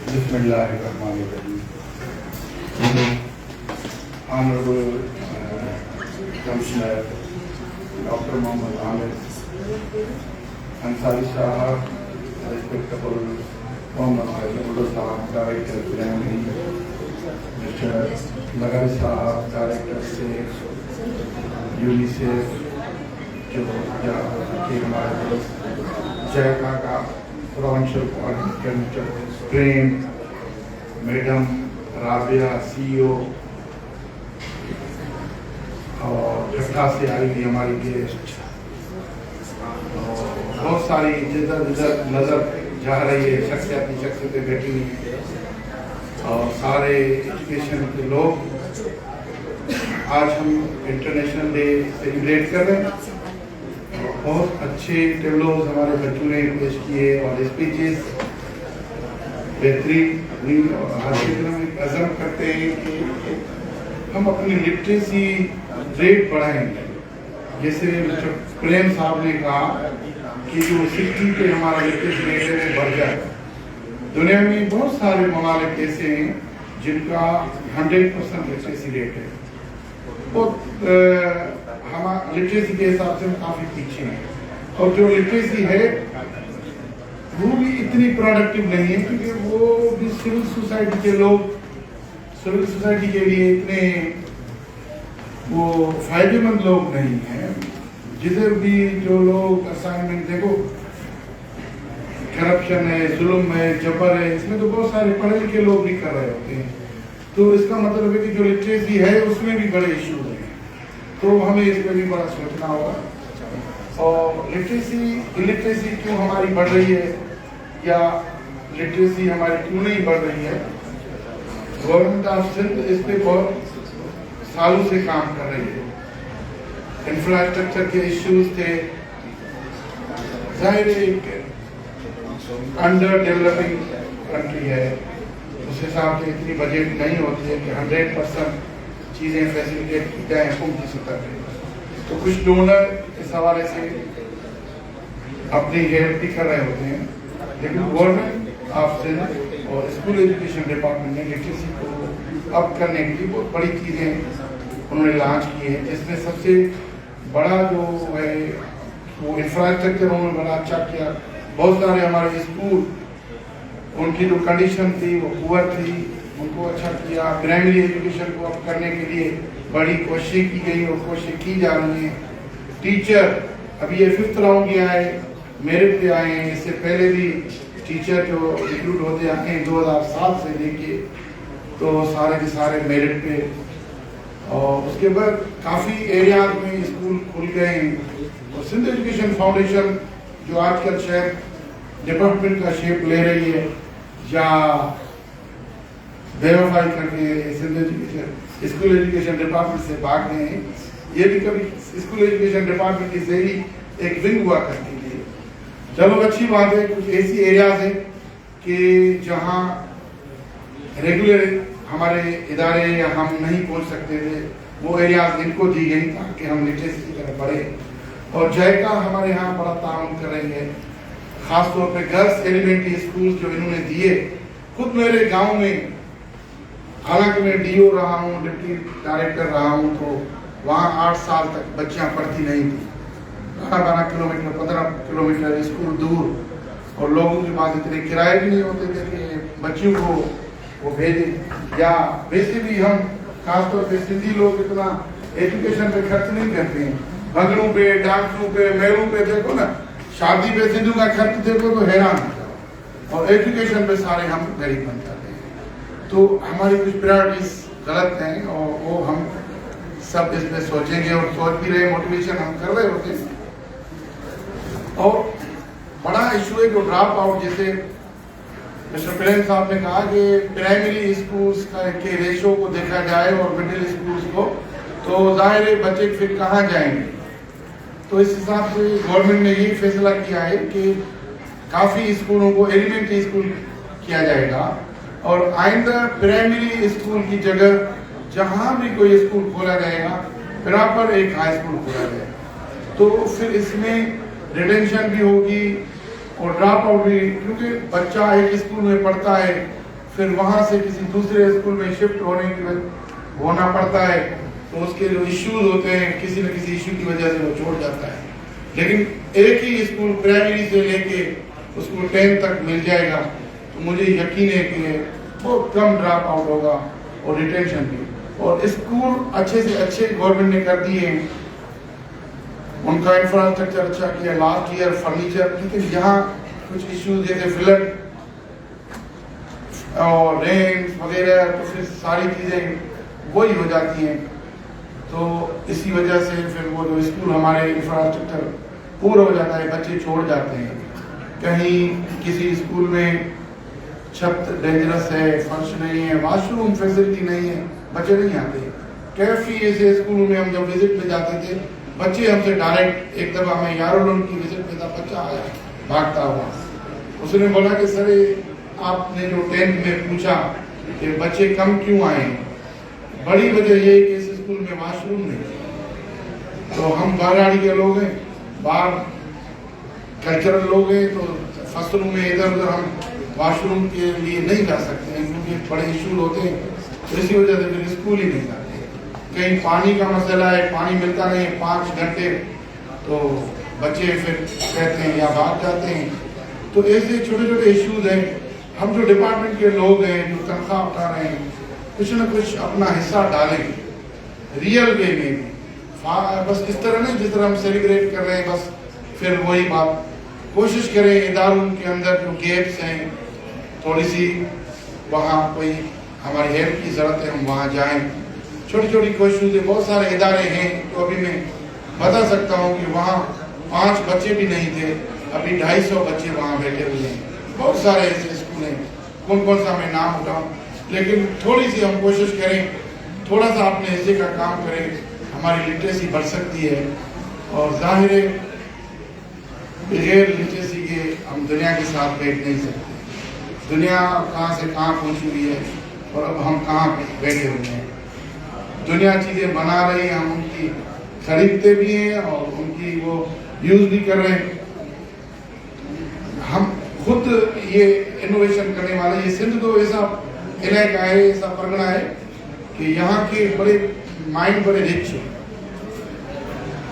Bismillahirrahmanirrahim. Honorable Commissioner Dr. Muhammad Ahmed Ansari Sahab, respectable Muhammad Azimullah Sahab, Director Primary, Mr. Nagar Sahab, Director State, UNICEF, जो के हमारे जयका का provincial coordinator प्रेम, madam Rabia CEO और ठट्ठा से आई हुई हमारी गेस्ट, बहुत सारी जिधर जिधर नज़र जा रही है शख्सियतें बैठी हुई हैं और सारे एजुकेशन के लोग। आज हम इंटरनेशनल डे सेलिब्रेट कर रहे हैं। बहुत अच्छे टेबलोज हमारे बच्चों ने पेश किए और स्पीचेस बेहतरीन। और आज के दिन हम अज़म करते हैं कि हम अपनी लिटरेसी रेट बढ़ाएंगे। जैसे मिस्टर प्रेम साहब ने कहा कि जो 60 पे हमारा लिटरेसी रेट है वो बढ़ जाए। दुनिया में बहुत सारे ममालिक ऐसे हैं जिनका 100% लिटरेसी रेट है। और हमारा लिटरेसी के हिसाब से हम काफ़ी पीछे हैं। और जो लिटरेसी है वो भी इतनी प्रोडक्टिव नहीं है, क्योंकि वो भी सिविल सोसाइटी के लोग सिविल सोसाइटी के लिए इतने वो फायदेमंद लोग नहीं हैं। जिधर भी जो लोग असाइनमेंट, देखो करप्शन है, जुल्म है, जबर है, इसमें तो बहुत सारे पढ़े लिखे लोग भी कर रहे होते हैं। तो इसका मतलब है कि जो लिटरेसी है उसमें भी बड़े इश्यूज हैं। तो हमें इसमें भी बड़ा सोचना होगा। और इलिटरेसी क्यों हमारी बढ़ रही है या लिटरेसी हमारी क्यों नहीं बढ़ रही है? गवर्नमेंट ऑफ सिंध इस पे बहुत सालों से काम कर रही है। इंफ्रास्ट्रक्चर के इश्यूज थे, जाहिर एक अंडर डेवलपिंग कंट्री है, उस हिसाब से इतनी बजट नहीं होती है कि 100% चीज़ें फैसिलिटेट की जाए हुकूमत की सतह पे। तो कुछ डोनर इस हवाले से अपनी हेल्प भी कर रहे होते हैं, लेकिन गवर्नमेंट ऑफ सिंध और स्कूल एजुकेशन डिपार्टमेंट ने लिटरेसी को अप करने के लिए बहुत बड़ी चीज़ें उन्होंने लॉन्च की है। जिसमें सबसे बड़ा जो है वो इंफ्रास्ट्रक्चर उन्होंने बड़ा अच्छा किया। बहुत सारे हमारे स्कूल, उनकी जो कंडीशन थी वो पुअर थी, उनको अच्छा किया। प्राइमरी एजुकेशन को अप करने के लिए बड़ी कोशिश की गई और कोशिश की जा रही है। टीचर अभी ये 5th राउंड में आए, मेरिट पे आए हैं। इससे पहले भी टीचर जो रिक्रूट होते आए हैं 2007 से लेके, तो सारे के सारे मेरिट पे। और उसके बाद काफ़ी एरियाज में स्कूल खुल गए हैं। और सिंध एजुकेशन फाउंडेशन जो आजकल शायद डिपार्टमेंट का शेप ले रही है या वेरीफाई करके Sindh education school education department से भाग गए हैं। ये भी कभी स्कूल एजुकेशन डिपार्टमेंट की से ही एक विंग हुआ करती थी। चलो अच्छी बात है। कुछ ऐसी एरियाज है कि जहाँ रेगुलर हमारे इदारे या हम नहीं पहुँच सकते थे, वो एरियाज इनको दी गई ताकि हम लिटरेसी की तरफ बढ़े। और जायका हमारे यहाँ बड़ा ताउन कर रही है, ख़ासतौर पे गर्ल्स एलिमेंट्री स्कूल जो इन्होंने दिए। खुद मेरे गांव में, हालांकि मैं DO रहा हूँ, डिप्टी डायरेक्टर रहा हूँ, तो वहाँ 8 साल तक बच्चियाँ पढ़ती नहीं थी। 12 किलोमीटर 15 किलोमीटर स्कूल दूर, और लोगों के पास इतने किराए भी नहीं होते थे कि बच्चियों को वो भेजें। या वैसे भी हम खासतौर पे सिंधी लोग इतना एजुकेशन पे खर्च नहीं करते हैं। भंगड़ों पे, डांसों पे, मेलों पे देखो ना, शादी पे सिंधु का खर्च देखो तो हैरान हो जाओ। और एजुकेशन पे सारे हम गरीब बन जाते हैं। तो हमारी कुछ प्रायोरिटीज गलत हैं और वो हम सब इसमें सोचेंगे और सोच भी रहे, मोटिवेशन हम कर रहे होते हैं। और बड़ा इशू है जो ड्रॉप आउट, जैसे मिस्टर प्रेम साहब ने कहा कि प्राइमरी स्कूल्स के रेशो को देखा जाए और मिडिल स्कूल्स को, तो जाहिर है बच्चे फिर कहाँ जाएंगे। तो इस हिसाब से गवर्नमेंट ने यही फैसला किया है कि काफ़ी स्कूलों को एलिमेंट्री स्कूल किया जाएगा और आइंदा प्राइमरी स्कूल की जगह जहाँ भी कोई स्कूल खोला जाएगा बराबर एक हाई स्कूल खोला जाएगा। तो फिर इसमें रिटेंशन भी होगी और ड्रॉप आउट भी, क्योंकि बच्चा एक स्कूल में पढ़ता है फिर वहाँ से किसी दूसरे स्कूल में शिफ्ट होना पड़ता है, तो उसके जो इश्यूज होते हैं किसी न किसी इशू की वजह से वो छोड़ जाता है। लेकिन एक ही स्कूल प्राइमरी से लेके उसको 10 तक मिल जाएगा, तो मुझे यकीन है कि बहुत कम ड्रॉप आउट होगा और रिटेंशन भी। और स्कूल अच्छे से अच्छे गवर्नमेंट ने कर दिए हैं, उनका इंफ्रास्ट्रक्चर अच्छा किया, लास्ट ईयर फर्नीचर, लेकिन यहाँ कुछ इश्यूज जैसे फ्लड और रेन वगैरह, तो फिर सारी चीज़ें वही हो जाती हैं। तो इसी वजह से फिर वो जो स्कूल हमारे इंफ्रास्ट्रक्चर पूरा हो जाता है, बच्चे छोड़ जाते हैं। कहीं किसी स्कूल में छत डेंजरस है, फर्श नहीं है, वॉशरूम फैसिलिटी नहीं है, बच्चे नहीं आते। काफ़ी ऐसे स्कूलों में हम जब विजिट में जाते थे, बच्चे हमसे डायरेक्ट, एक दफ़ा मैं यारों की विजिट में था, बच्चा आया भागता हुआ, उसने बोला कि सर आपने जो 10th में पूछा कि बच्चे कम क्यों आए, बड़ी वजह ये कि इस स्कूल में वॉशरूम नहीं। तो हम बाराड़ी के लोग हैं, बाहर कल्चरल लोग हैं, तो फसलों में इधर उधर हम वॉशरूम के लिए नहीं जा सकते हैं क्योंकि बड़े इशू होते हैं, तो इसी वजह से फिर स्कूल ही नहीं जाते। कहीं पानी का मसला है, पानी मिलता नहीं है 5 घंटे, तो बच्चे फिर कहते हैं या भाग जाते हैं। तो ऐसे छोटे छोटे इश्यूज हैं। हम जो डिपार्टमेंट के लोग हैं, जो तनख्वाह उठा रहे हैं, कुछ न कुछ अपना हिस्सा डालें रियल वे में भी, बस इस तरह नहीं जिस तरह हम सेलिब्रेट कर रहे हैं, बस फिर वही बात। कोशिश करें इदारों के अंदर जो गैप्स हैं, थोड़ी सी वहाँ कोई हमारी हेल्प की ज़रूरत है, हम वहाँ जाएं। छोटी छोटी कोशिशें, बहुत सारे इदारे हैं, तो अभी मैं बता सकता हूँ कि वहाँ 5 बच्चे भी नहीं थे, अभी 250 बच्चे वहाँ बैठे हुए हैं। बहुत सारे ऐसे स्कूल हैं, कौन कौन सा मैं नाम उठाऊँ, लेकिन थोड़ी सी हम कोशिश करें, थोड़ा सा अपने हिस्से का काम करें, हमारी लिटरेसी बढ़ सकती है। और जाहिर है बगैर लिटरेसी के हम दुनिया के साथ बैठ नहीं सकते। दुनिया कहाँ से कहाँ पहुँची हुई है और अब हम कहाँ बैठे हुए हैं। दुनिया चीज़ें बना रही है, हम उनकी खरीदते भी हैं और उनकी वो यूज़ भी कर रहे हैं। हम खुद ये इनोवेशन करने वाले, ये सिंध तो ऐसा इलाका है, ऐसा परगना है कि यहाँ के बड़े माइंड बड़े रिच है।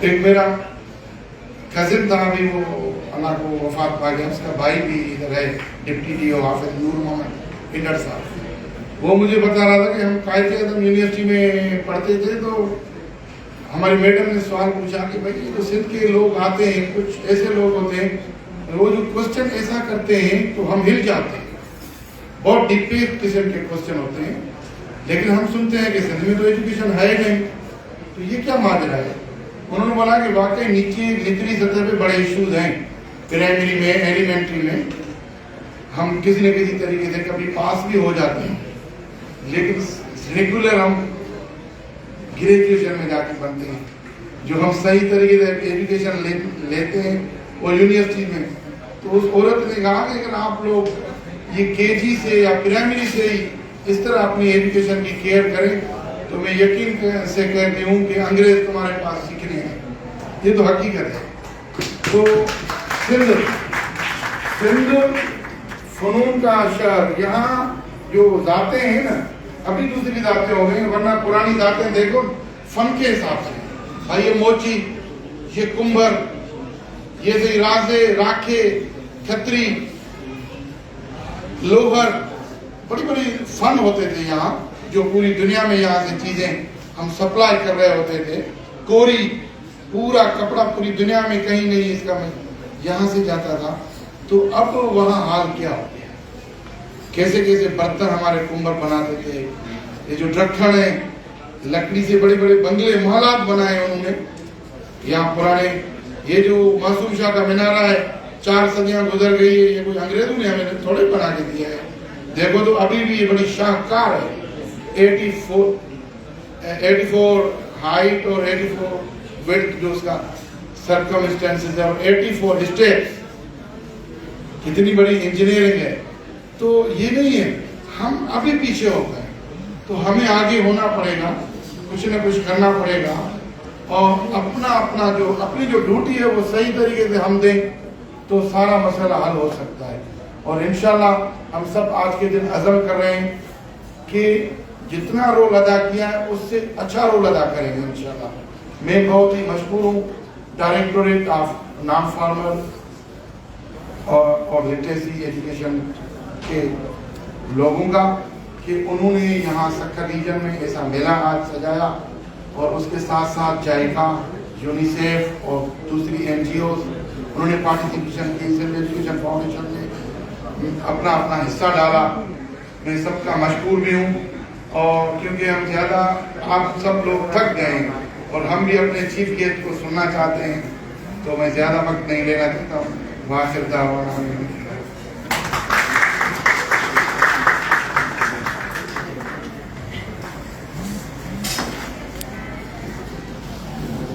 एक मेरा कजिन था, अभी वो अल्लाह को वफात पा गया, उसका भाई भी इधर है, डिप्टी डीओ हाफिज नूर मोहम्मद इंडर साहब। वो मुझे बता रहा था कि हम कायदे-ए-आज़म यूनिवर्सिटी में पढ़ते थे, तो हमारी मैडम ने सवाल पूछा कि भाई ये तो सिंध के लोग आते हैं, कुछ ऐसे लोग होते हैं, वो जो क्वेश्चन ऐसा करते हैं तो हम हिल जाते हैं, बहुत डीप किस्म के क्वेश्चन होते हैं, लेकिन हम सुनते हैं कि सिंध में तो एजुकेशन है नहीं, तो ये क्या माजरा है। उन्होंने बोला कि वाकई नीचे निचली सतह पे बड़े इश्यूज हैं, प्राइमरी में, एलिमेंट्री में हम किसी न किसी तरीके से कभी पास भी हो जाते हैं, लेकिन रेगुलर हम ग्रेजुएशन में जाके बनते हैं। जो हम सही तरीके से एजुकेशन लेते हैं वो यूनिवर्सिटी में, तो उस औरत ने कहा कि अगर आप लोग ये केजी से या प्राइमरी से ही इस तरह अपनी एजुकेशन की केयर करें, तो मैं यकीन से कहती हूँ कि अंग्रेज तुम्हारे पास सीखने हैं। ये तो हकीकत है। तो सिंध फनून का शहर, यहाँ जो जाते हैं ना, अभी दूसरी जाते हो गई, वरना पुरानी जाते देखो फन के हिसाब से, भाई ये मोची, ये कुंभर, ये से राजे, राखे, खत्री, लोहर, बड़ी बड़ी फन होते थे यहाँ, जो पूरी दुनिया में यहाँ से चीजें हम सप्लाई कर रहे होते थे। कोरी, पूरा कपड़ा पूरी दुनिया में कहीं नहीं इसका मैं यहाँ से जाता था। तो अब वहाँ हाल क्या हो गया, कैसे कैसे बर्तन हमारे कुंभर बनाते थे। ये जो ढक्कन है, लकड़ी से बड़े बड़े बंगले महलात बनाए उन्होंने यहाँ पुराने। ये जो मासूम शाह का मीनारा है, 4 सदियां गुजर गई है, ये कोई अंग्रेजों ने हमें थोड़े बना के दिया है। देखो तो अभी भी ये बड़ी शाहकार है। 84 हाइट और 84 विड्थ जो उसका सर्कमस्टेंसेस है, और 84 स्टेप्स, कितनी बड़ी इंजीनियरिंग है। तो ये नहीं है, हम अभी पीछे हो गए, तो हमें आगे होना पड़ेगा, कुछ न कुछ करना पड़ेगा, और अपनी जो ड्यूटी है वो सही तरीके से हम दें तो सारा मसला हल हो सकता है। اور انشاءاللہ ہم سب آج کے دن عزم کر رہے ہیں کہ جتنا رول ادا کیا ہے اس سے اچھا رول ادا کریں گے انشاءاللہ. میں بہت ہی مشکور ہوں ڈائریکٹوریٹ آف نان فارمل اور لٹریسی ایجوکیشن کے لوگوں کا کہ انہوں نے یہاں سکر ریجن میں ایسا میلہ آج سجایا, اور اس کے ساتھ ساتھ جائکا, یونیسیف اور دوسری NGOs انہوں نے پارٹیسپیشن کی. سندھ ایجوکیشن فاؤنڈیشن نے اپنا حصہ ڈالا. میں سب کا مشکور بھی ہوں, اور کیونکہ ہم زیادہ آپ سب لوگ تھک گئے ہیں اور ہم بھی اپنے چیف گیسٹ کو سننا چاہتے ہیں, تو میں زیادہ وقت نہیں لینا چاہتا ہوں. واخر دعوانا